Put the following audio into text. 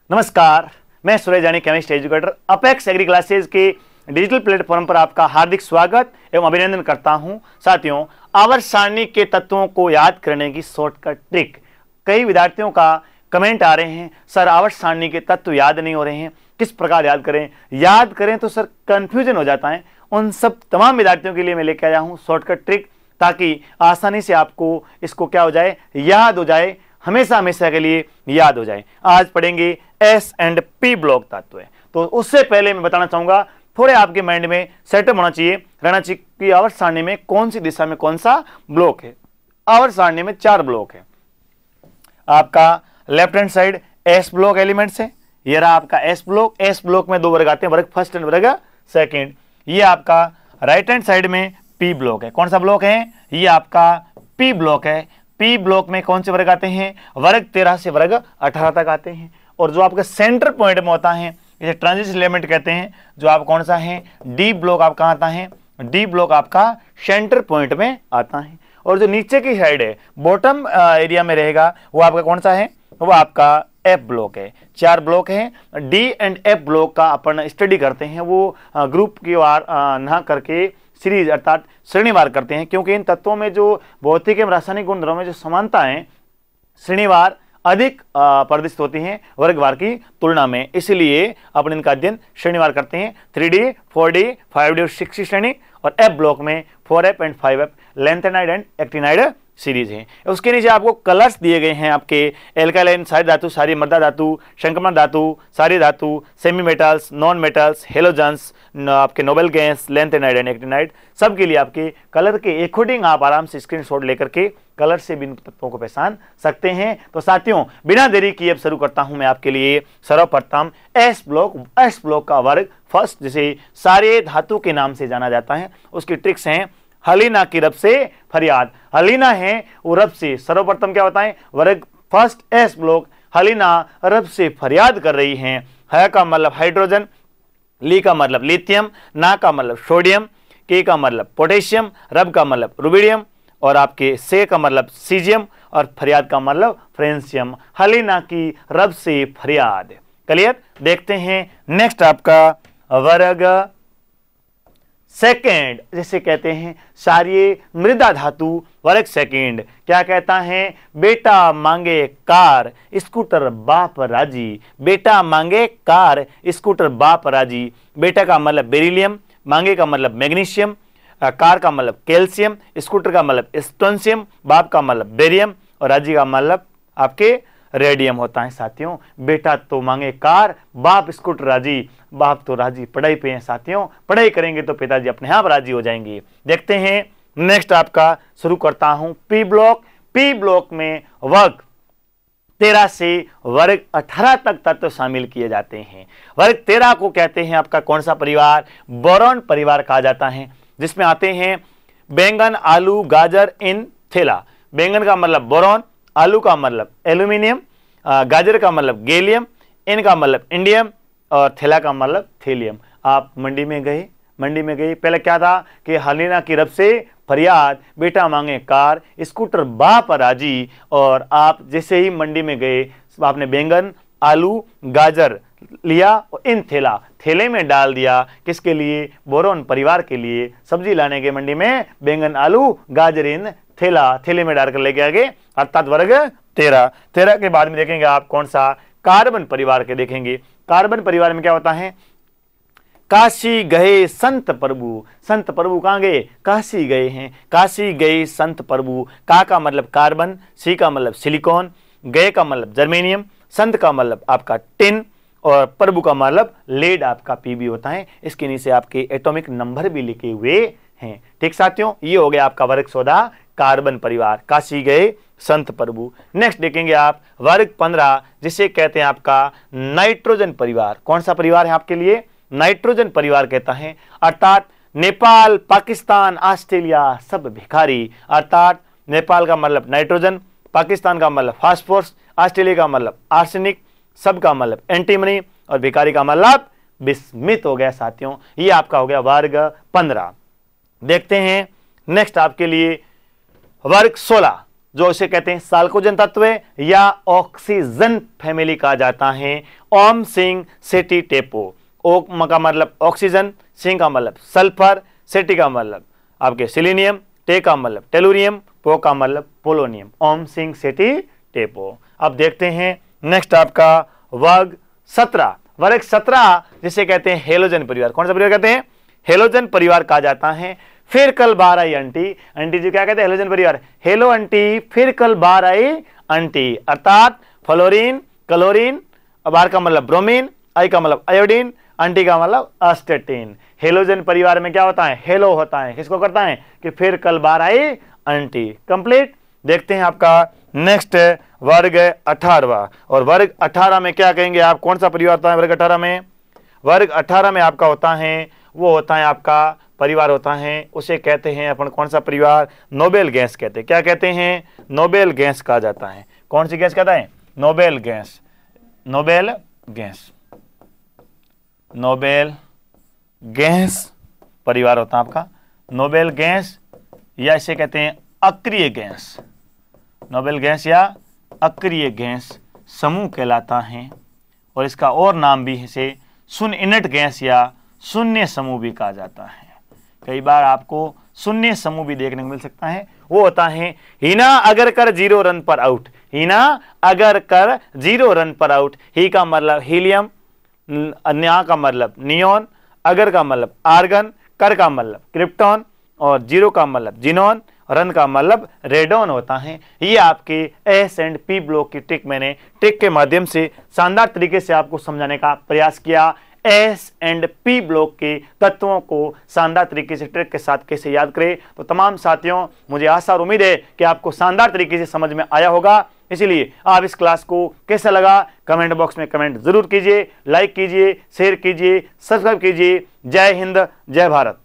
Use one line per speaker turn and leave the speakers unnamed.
नमस्कार, मैं Suraj Jani, chemist educator Apex Agri classes के डिजिटल प्लेटफॉर्म पर आपका हार्दिक स्वागत एवं अभिनंदन करता हूं। साथियों, आवर्त सारणी के तत्वों को याद करने की शॉर्टकट ट्रिक। कई विद्यार्थियों का कमेंट आ रहे हैं, सर आवर्त सारणी के तत्व याद नहीं हो रहे हैं, किस प्रकार याद करें तो सर कंफ्यूजन हो जाता है। उन सब तमाम विद्यार्थियों के लिए मैं लेकर आया हूं शॉर्टकट ट्रिक, ताकि आसानी से आपको इसको क्या हो जाए, याद हो जाए, हमेशा हमेशा के लिए याद हो जाए। आज पढ़ेंगे एस एंड पी ब्लॉक तत्व। तो उससे पहले मैं बताना चाहूंगा, थोड़े आपके माइंड में सेटअप होना चाहिए, रहना चाहिए कि आवर्त सारणी में कौन सी दिशा में कौन सा ब्लॉक है। आवर्त सारणी में 4 ब्लॉक है। आपका left hand side S block elements है, ये रहा आपका एस ब्लॉक। एस ब्लॉक में 2 वर्ग आते हैं, वर्ग फर्स्ट एंड वर्ग सेकेंड। ये आपका राइट हैंड साइड में पी ब्लॉक है। कौन सा ब्लॉक है? ये आपका पी ब्लॉक है। पी ब्लॉक में कौन से वर्ग आते हैं? वर्ग 13 से वर्ग 18 तक आते हैं। और जो आपका सेंटर पॉइंट में होता है, इसे ट्रांजिशन एलिमेंट कहते हैं। जो आप कौन सा है? डी ब्लॉक आपका आता है। डी ब्लॉक आपका सेंटर पॉइंट में आता है। और जो नीचे की साइड है, बॉटम एरिया में रहेगा, वो आपका कौन सा है? वो आपका एफ ब्लॉक है। 4 ब्लॉक है। डी एंड एफ ब्लॉक का अपन स्टडी करते हैं, वो ग्रुप की वार ना करके सीरीज अर्थात श्रेणीवार करते हैं, क्योंकि इन तत्वों में जो भौतिक एवं रासायनिक गुणधर्मों में जो समानता है, श्रेणीवार अधिक प्रदर्शित होती हैं वर्गवार की तुलना में। इसलिए अपन इनका अध्ययन श्रेणीवार करते हैं। 3D, 4D, 5D और 6D श्रेणी। और एफ ब्लॉक में 4F and 5F lanthanide and actinide series है। उसके नीचे आपको कलर्स दिए गए हैं, आपके एल्कालाइन सारी धातु, सारी मृदा धातु, संक्रमण धातु, सारी धातु, semi metals, non metals, halogens, आपके noble gas, lanthanide and actinide, सबके लिए आपके कलर के अकॉर्डिंग आप आराम से स्क्रीनशॉट लेकर के कलर से भी इन तत्वों को पहचान सकते हैं। तो साथियों, बिना देरी किए अब शुरू करता हूं मैं आपके लिए सर्वप्रथम एस ब्लॉक। एस ब्लॉक का वर्ग फर्स्ट, जिसे सारे धातु के नाम से जाना जाता है, उसकी ट्रिक्स हैं। हलीना की रब से फरियाद। हलीना है वो रब से, सर्वप्रथम क्या होता है? वर्ग फर्स्ट एस ब्लॉक। हलीना रब से फरियाद कर रही हैं। है का मतलब हाइड्रोजन, ली का मतलब लिथियम, ना का मतलब सोडियम, के का मतलब पोटेशियम, रब का मतलब रुबिडियम, और आपके से का मतलब सीजियम, और फरियाद का मतलब फ्रेंसियम। हलीना की रब से फरियाद। क्लियर? देखते हैं नेक्स्ट आपका वर्ग सेकेंड, जिसे कहते हैं क्षारीय मृदा धातु। वर्ग सेकेंड क्या कहता है? बेटा मांगे कार, स्कूटर बाप राजी। बेटा मांगे कार, स्कूटर बाप राजी। बेटा का मतलब बेरिलियम, मांगे का मतलब मैग्नीशियम, कार का मतलब कैल्शियम, स्कूटर का मतलब स्ट्रोंशियम, बाप का मतलब बेरियम, और राजी का मतलब आपके रेडियम होता है। साथियों, बेटा तो मांगे कार, बाप स्कूटर राजी। बाप तो राजी पढ़ाई पे हैं। साथियों, पढ़ाई करेंगे तो पिताजी अपने आप राजी हो जाएंगे। देखते हैं नेक्स्ट आपका, शुरू करता हूं पी ब्लॉक। पी ब्लॉक में वर्ग 13 से वर्ग 18 तक तत्व शामिल किए जाते हैं। वर्ग 13 को कहते हैं आपका कौन सा परिवार? बोरॉन परिवार कहा जाता है, जिसमें आते हैं बैंगन, आलू, गाजर, इन, थैला। बैंगन का मतलब बोरॉन, आलू का मतलब एल्यूमिनियम, गाजर का मतलब गैलियम, इन का मतलब इंडियम, और थैला का मतलब थेलियम। आप मंडी में गए, पहले क्या था कि हलीना की रब से फरियाद, बेटा मांगे कार, स्कूटर बाप राजी। और आप जैसे ही मंडी में गए, आपने बैंगन, आलू, गाजर लिया और इन थैले में डाल दिया। किसके लिए? बोरॉन परिवार के लिए। सब्जी लाने के मंडी में बैंगन, आलू, गाजर, इन थैले में डालकर लेके आ गए, अर्थात वर्ग 13। 13 के बाद में देखेंगे आप कौन सा? कार्बन परिवार के देखेंगे। कार्बन परिवार में क्या होता है? काशी गए संत प्रभु। संत प्रभु कहां गए? काशी गए हैं। काशी गए संत प्रभु। का मतलब कार्बन, सी का मतलब सिलिकॉन, गए का मतलब जर्मेनियम, संत का मतलब आपका टिन, और प्रभु का मतलब लेड आपका पीबी होता है। इसके नीचे आपके एटॉमिक नंबर भी लिखे हुए हैं। ठीक साथियों, ये हो गया आपका वर्ग 14 कार्बन परिवार। काशी गए संत प्रभु। नेक्स्ट देखेंगे आप वर्ग 15, जिसे कहते हैं आपका नाइट्रोजन परिवार। कौन सा परिवार है आपके लिए? नाइट्रोजन परिवार कहता है, अर्थात नेपाल, पाकिस्तान, ऑस्ट्रेलिया सब भिखारी। अर्थात नेपाल का मतलब नाइट्रोजन, पाकिस्तान का मतलब फास्फोरस, ऑस्ट्रेलिया का मतलब आर्सेनिक, सब का मतलब एंटीमनी, और भिखारी का मतलब विस्मित हो गया। साथियों, ये आपका हो गया वर्ग 15। देखते हैं नेक्स्ट आपके लिए वर्ग 16, जो इसे कहते हैं साल्कोजन तत्व या ऑक्सीजन फैमिली कहा जाता है। ओम सिंह सेटी टेपो, ओम का मतलब ऑक्सीजन, सिंह का मतलब सल्फर, सेटी का मतलब आपके सिलीनियम, टे का मतलब टेलुरियम, पो का मतलब पोलोनियम। ओम सिंह सेटी टेपो। अब देखते हैं नेक्स्ट आपका वर्ग 17। वर्ग 17 जिसे कहते हैं हेलोजन परिवार। कौन सा परिवार कहते हैं? हेलोजन परिवार कहा जाता है। फिर कल बार आई अंटी, अंटी जी क्या कहते हैं? हेलोजन परिवार। हेलो अंटी, फिर कल बार आई अंटी, अर्थात फ्लोरीन, क्लोरीन, बार का मतलब ब्रोमीन, आई का मतलब आयोडीन, अंटी का मतलब अस्टेटिन। हेलोजन परिवार में क्या होता है? हेलो होता है। किसको करता है? कि फिर कल बार आई अंटी। कंप्लीट। देखते हैं आपका नेक्स्ट वर्ग 18वां। और वर्ग 18 में क्या कहेंगे आप? कौन सा परिवार होता है वर्ग 18 में? वर्ग 18 में आपका होता है, वो होता है आपका परिवार होता है, उसे कहते हैं अपन कौन सा परिवार? नोबेल गैस कहते हैं। क्या कहते हैं? नोबेल गैस कहा जाता है। कौन सी गैस कहता है? Noble gas. Noble gas, noble gas परिवार होता है आपका। नोबेल गैस या इसे कहते हैं अक्रिय गैस। नोबेल गैस या अक्रिय गैस समूह कहलाता है। और इसका और नाम भी इसे शून्य इनट गैस या शून्य समूह भी कहा जाता है। कई बार आपको शून्य समूह भी देखने को मिल सकता है। वो होता है हीना अगर कर 0 रन पर आउट। हीना अगर कर 0 रन पर आउट। ही का मतलब हीलियम, न्या का मतलब नियोन, अगर का मतलब आर्गन, कर का मतलब क्रिप्टॉन और 0 का मतलब जिनोन, रन का मतलब रेडॉन होता है। ये आपके एस एंड पी ब्लॉक की ट्रिक मैंने ट्रिक के माध्यम से शानदार तरीके से आपको समझाने का प्रयास किया। एस एंड पी ब्लॉक के तत्वों को शानदार तरीके से ट्रिक के साथ कैसे याद करें। तो तमाम साथियों, मुझे आशा और उम्मीद है कि आपको शानदार तरीके से समझ में आया होगा। इसीलिए आप इस क्लास को कैसा लगा कमेंट बॉक्स में कमेंट जरूर कीजिए, लाइक कीजिए, शेयर कीजिए, सब्सक्राइब कीजिए। जय हिंद, जय भारत।